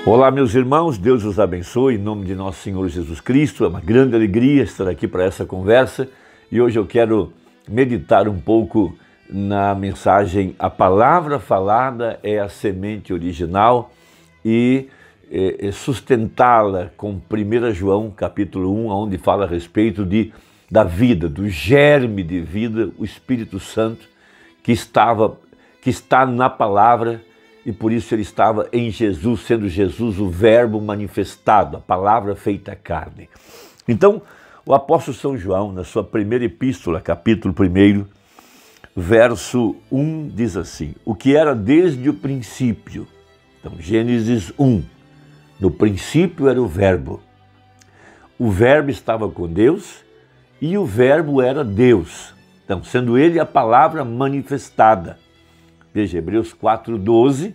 Olá, meus irmãos, Deus os abençoe, em nome de nosso Senhor Jesus Cristo. É uma grande alegria estar aqui para essa conversa e hoje eu quero meditar um pouco na mensagem A Palavra Falada é a Semente Original e sustentá-la com 1 João capítulo 1, onde fala a respeito da vida, do germe de vida, o Espírito Santo que está na palavra. E por isso ele estava em Jesus, sendo Jesus o verbo manifestado, a palavra feita carne. Então, o apóstolo São João, na sua primeira epístola, capítulo 1, verso 1, diz assim: o que era desde o princípio. Então, Gênesis 1, no princípio era o verbo estava com Deus e o verbo era Deus. Então, sendo ele a palavra manifestada. Veja, Hebreus 4:12,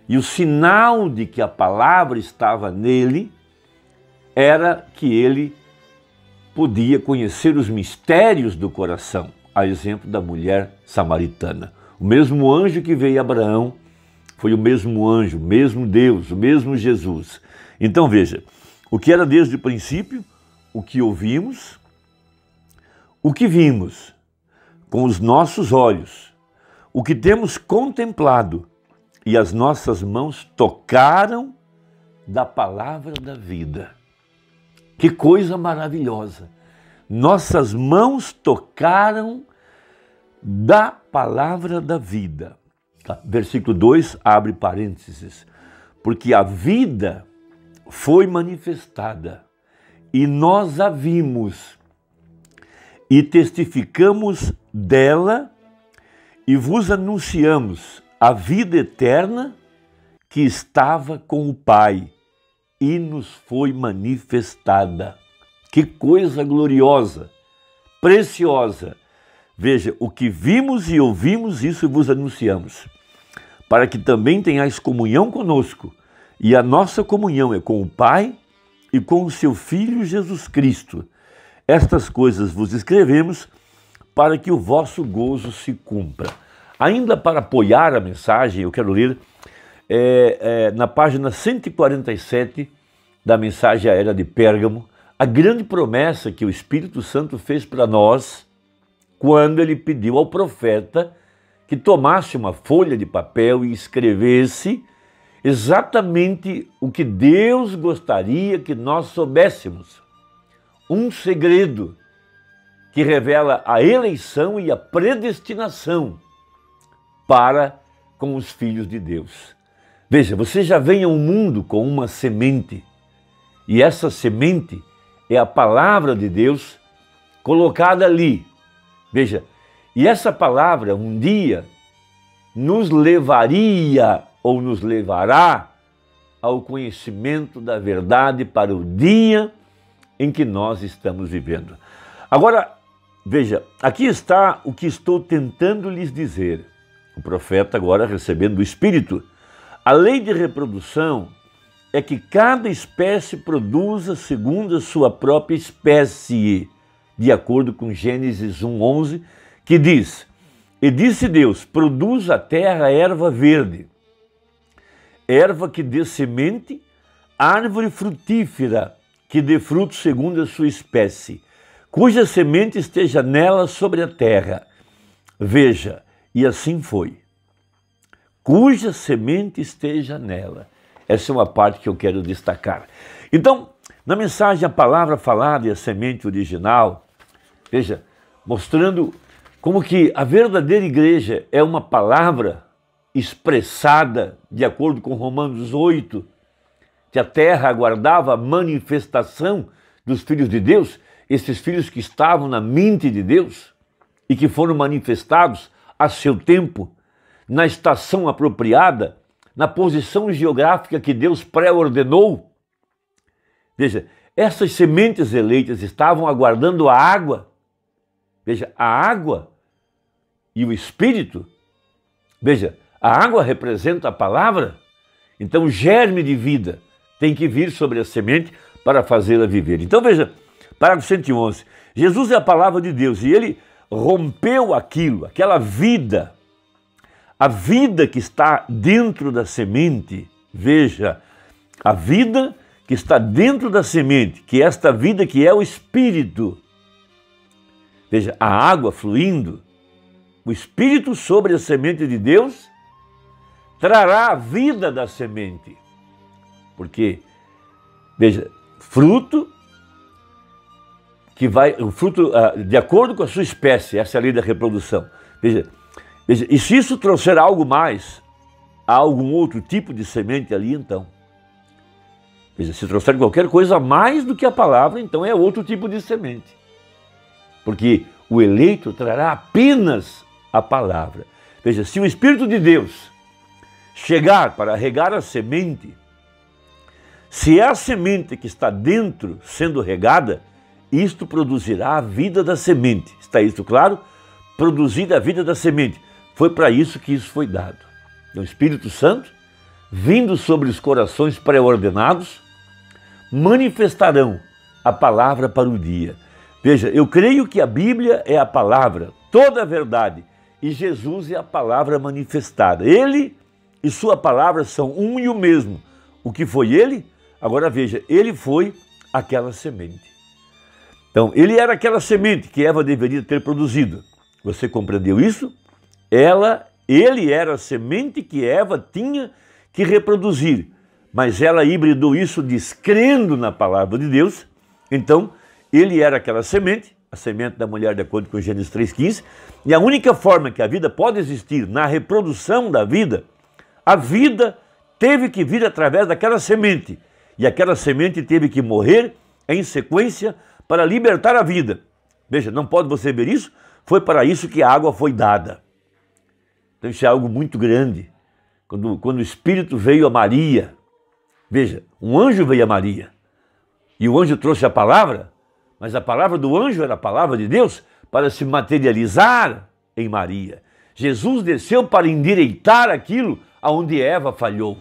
e o sinal de que a palavra estava nele era que ele podia conhecer os mistérios do coração, a exemplo da mulher samaritana. O mesmo anjo que veio a Abraão foi o mesmo anjo, o mesmo Deus, o mesmo Jesus. Então veja, o que era desde o princípio, o que ouvimos, o que vimos com os nossos olhos, o que temos contemplado e as nossas mãos tocaram da palavra da vida. Que coisa maravilhosa! Nossas mãos tocaram da palavra da vida. Versículo 2, abre parênteses. Porque a vida foi manifestada e nós a vimos e testificamos dela e vos anunciamos a vida eterna que estava com o Pai e nos foi manifestada. Que coisa gloriosa, preciosa! Veja, o que vimos e ouvimos, isso vos anunciamos, para que também tenhais comunhão conosco. E a nossa comunhão é com o Pai e com o seu Filho Jesus Cristo. Estas coisas vos escrevemos para que o vosso gozo se cumpra. Ainda para apoiar a mensagem, eu quero ler na página 147 da mensagem à era de Pérgamo, a grande promessa que o Espírito Santo fez para nós quando ele pediu ao profeta que tomasse uma folha de papel e escrevesse exatamente o que Deus gostaria que nós soubéssemos. Um segredo que revela a eleição e a predestinação para com os filhos de Deus. Veja, você já vem ao mundo com uma semente, e essa semente é a palavra de Deus colocada ali. Veja, e essa palavra um dia nos levaria ou nos levará ao conhecimento da verdade para o dia em que nós estamos vivendo. Agora, veja, aqui está o que estou tentando lhes dizer. O profeta agora recebendo o Espírito. A lei de reprodução é que cada espécie produza segundo a sua própria espécie, de acordo com Gênesis 1:11, que diz: e disse Deus, produz a terra erva verde, erva que dê semente, árvore frutífera, que dê fruto segundo a sua espécie, cuja semente esteja nela sobre a terra. Veja, e assim foi. Cuja semente esteja nela. Essa é uma parte que eu quero destacar. Então, na mensagem A Palavra Falada e a Semente Original, veja, mostrando como que a verdadeira igreja é uma palavra expressada de acordo com Romanos 8, que a terra aguardava a manifestação dos filhos de Deus, esses filhos que estavam na mente de Deus e que foram manifestados a seu tempo, na estação apropriada, na posição geográfica que Deus pré-ordenou. Veja, essas sementes eleitas estavam aguardando a água. Veja, a água e o Espírito. Veja, a água representa a palavra. Então o germe de vida tem que vir sobre a semente para fazê-la viver. Então veja, parágrafo 111. Jesus é a palavra de Deus e ele rompeu aquilo, aquela vida, a vida que está dentro da semente, veja, a vida que está dentro da semente, que é esta vida que é o Espírito. Veja, a água fluindo, o Espírito sobre a semente de Deus trará a vida da semente. Porque, veja, fruto que vai, o fruto de acordo com a sua espécie, essa é a lei da reprodução. Veja, e se isso trouxer algo mais, há algum outro tipo de semente ali, então. Veja, se trouxer qualquer coisa mais do que a palavra, então é outro tipo de semente. Porque o eleito trará apenas a palavra. Veja, se o Espírito de Deus chegar para regar a semente, se é a semente que está dentro sendo regada, isto produzirá a vida da semente. Está isso claro? Produzir a vida da semente. Foi para isso que isso foi dado. O Espírito Santo, vindo sobre os corações pré-ordenados, manifestarão a palavra para o dia. Veja, eu creio que a Bíblia é a palavra, toda a verdade, e Jesus é a palavra manifestada. Ele e sua palavra são um e o mesmo. O que foi ele? Agora veja, ele foi aquela semente. Então, ele era aquela semente que Eva deveria ter produzido. Você compreendeu isso? Ele era a semente que Eva tinha que reproduzir, mas ela hibridou isso descrendo na palavra de Deus. Então, ele era aquela semente, a semente da mulher de acordo com Gênesis 3,15, e a única forma que a vida pode existir na reprodução da vida, a vida teve que vir através daquela semente, e aquela semente teve que morrer em sequência para libertar a vida. Veja, não pode você ver isso? Foi para isso que a água foi dada. Então isso é algo muito grande. Quando o Espírito veio a Maria, veja, um anjo veio a Maria, e o anjo trouxe a palavra, mas a palavra do anjo era a palavra de Deus para se materializar em Maria. Jesus desceu para endireitar aquilo aonde Eva falhou.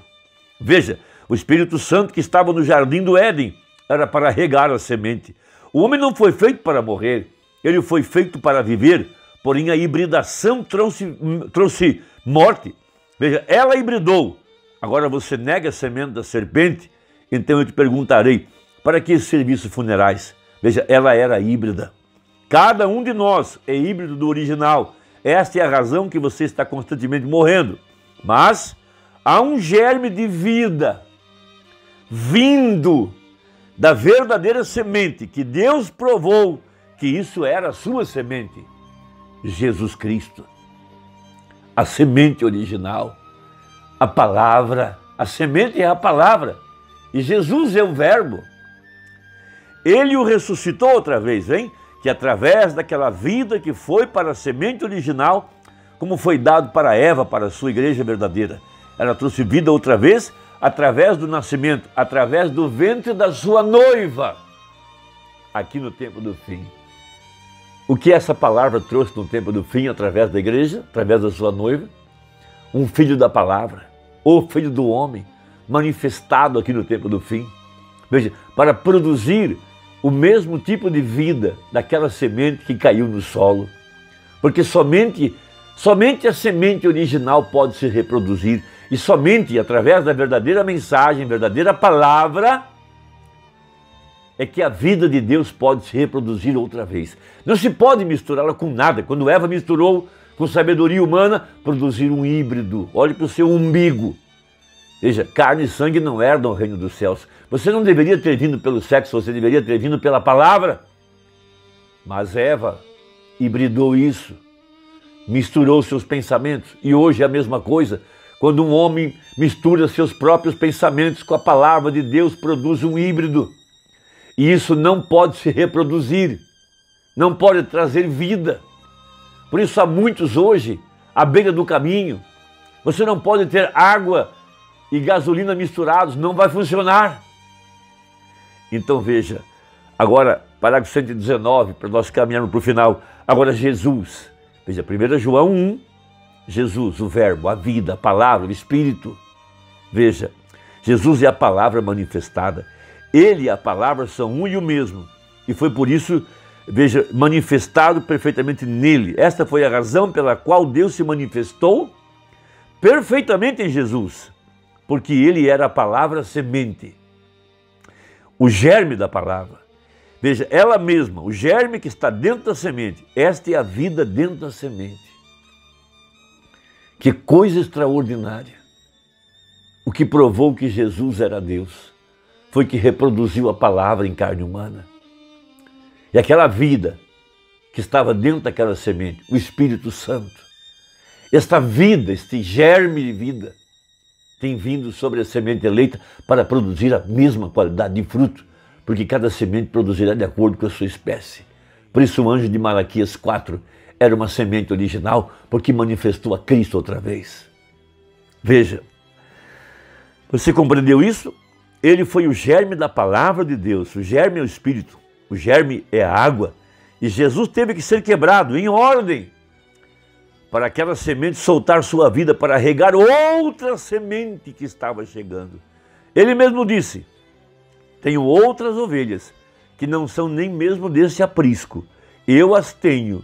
Veja, o Espírito Santo que estava no jardim do Éden era para regar a semente. O homem não foi feito para morrer, ele foi feito para viver, porém a hibridação trouxe morte. Veja, ela hibridou. Agora você nega a semente da serpente, então eu te perguntarei, para que serviços funerais? Veja, ela era híbrida. Cada um de nós é híbrido do original. Esta é a razão que você está constantemente morrendo. Mas há um germe de vida vindo da verdadeira semente, que Deus provou que isso era a sua semente. Jesus Cristo, a semente original, a palavra, a semente é a palavra, e Jesus é o verbo. Ele o ressuscitou outra vez, hein? Que através daquela vida que foi para a semente original, como foi dado para Eva, para a sua igreja verdadeira. Ela trouxe vida outra vez, através do nascimento, através do ventre da sua noiva, aqui no tempo do fim. O que essa palavra trouxe no tempo do fim, através da igreja, através da sua noiva? Um filho da palavra, o filho do homem, manifestado aqui no tempo do fim. Veja, para produzir o mesmo tipo de vida daquela semente que caiu no solo. Porque somente a semente original pode se reproduzir, e somente através da verdadeira mensagem, verdadeira palavra, é que a vida de Deus pode se reproduzir outra vez. Não se pode misturá-la com nada. Quando Eva misturou com sabedoria humana, produzir um híbrido. Olhe para o seu umbigo. Veja, carne e sangue não herdam o reino dos céus. Você não deveria ter vindo pelo sexo, você deveria ter vindo pela palavra. Mas Eva hibridou isso, misturou seus pensamentos. E hoje é a mesma coisa. Quando um homem mistura seus próprios pensamentos com a palavra de Deus, produz um híbrido. E isso não pode se reproduzir, não pode trazer vida. Por isso há muitos hoje à beira do caminho. Você não pode ter água e gasolina misturados, não vai funcionar. Então veja, agora parágrafo 119, para nós caminharmos para o final. Agora Jesus, veja, 1 João 1, Jesus, o verbo, a vida, a palavra, o Espírito. Veja, Jesus é a palavra manifestada. Ele e a palavra são um e o mesmo. E foi por isso, veja, manifestado perfeitamente nele. Esta foi a razão pela qual Deus se manifestou perfeitamente em Jesus. porque ele era a palavra semente, o germe da palavra. Veja, ela mesma, o germe que está dentro da semente, esta é a vida dentro da semente. Que coisa extraordinária! O que provou que Jesus era Deus foi que reproduziu a palavra em carne humana. E aquela vida que estava dentro daquela semente, o Espírito Santo, esta vida, este germe de vida, tem vindo sobre a semente eleita para produzir a mesma qualidade de fruto, porque cada semente produzirá de acordo com a sua espécie. Por isso o anjo de Malaquias 4 era uma semente original, porque manifestou a Cristo outra vez. Veja, você compreendeu isso? Ele foi o germe da palavra de Deus, o germe é o Espírito, o germe é a água, e Jesus teve que ser quebrado em ordem, para aquela semente soltar sua vida, para regar outra semente que estava chegando. Ele mesmo disse, tenho outras ovelhas, que não são nem mesmo desse aprisco. Eu as tenho,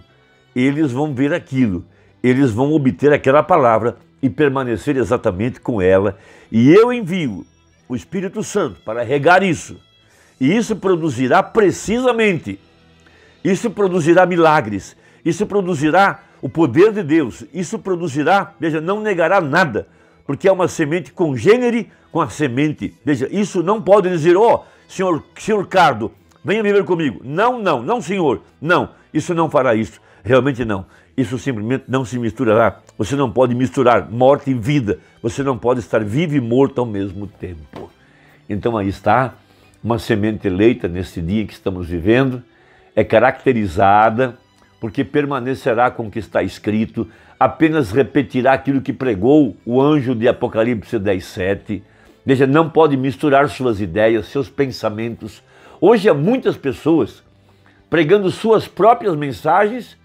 eles vão ver aquilo, eles vão obter aquela palavra e permanecer exatamente com ela. E eu envio o Espírito Santo para regar isso. E isso produzirá precisamente, isso produzirá milagres, isso produzirá o poder de Deus, isso produzirá, veja, não negará nada, porque é uma semente congênere com a semente. Veja, isso não pode dizer, ó, senhor Cardo, venha viver comigo. Não, não, não, senhor, não, isso não fará isso, realmente não. Isso simplesmente não se misturará. Você não pode misturar morte e vida, você não pode estar vivo e morto ao mesmo tempo. Então aí está, uma semente eleita nesse dia que estamos vivendo, é caracterizada porque permanecerá com o que está escrito, apenas repetirá aquilo que pregou o anjo de Apocalipse 10:7. Veja, não pode misturar suas ideias, seus pensamentos. Hoje há muitas pessoas pregando suas próprias mensagens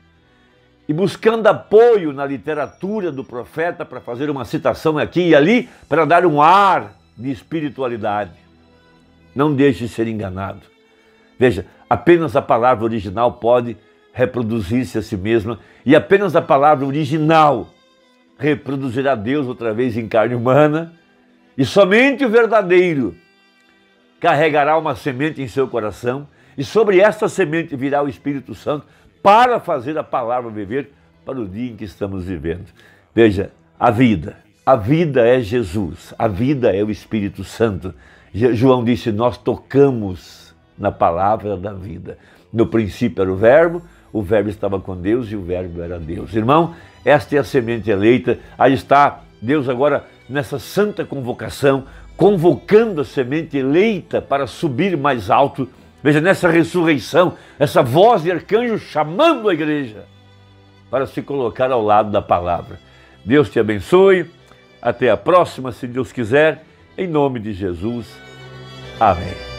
e buscando apoio na literatura do profeta para fazer uma citação aqui e ali, para dar um ar de espiritualidade. Não deixe de ser enganado. Veja, apenas a palavra original pode reproduzir-se a si mesma, e apenas a palavra original reproduzirá Deus outra vez em carne humana, e somente o verdadeiro carregará uma semente em seu coração, e sobre esta semente virá o Espírito Santo para fazer a palavra viver para o dia em que estamos vivendo. Veja, a vida é Jesus, a vida é o Espírito Santo. João disse, nós tocamos na palavra da vida. No princípio era o verbo estava com Deus e o verbo era Deus. Irmão, esta é a semente eleita, aí está Deus agora nessa santa convocação, convocando a semente eleita para subir mais alto. Veja, nessa ressurreição, essa voz de arcanjo chamando a igreja para se colocar ao lado da palavra. Deus te abençoe, até a próxima, se Deus quiser, em nome de Jesus. Amém.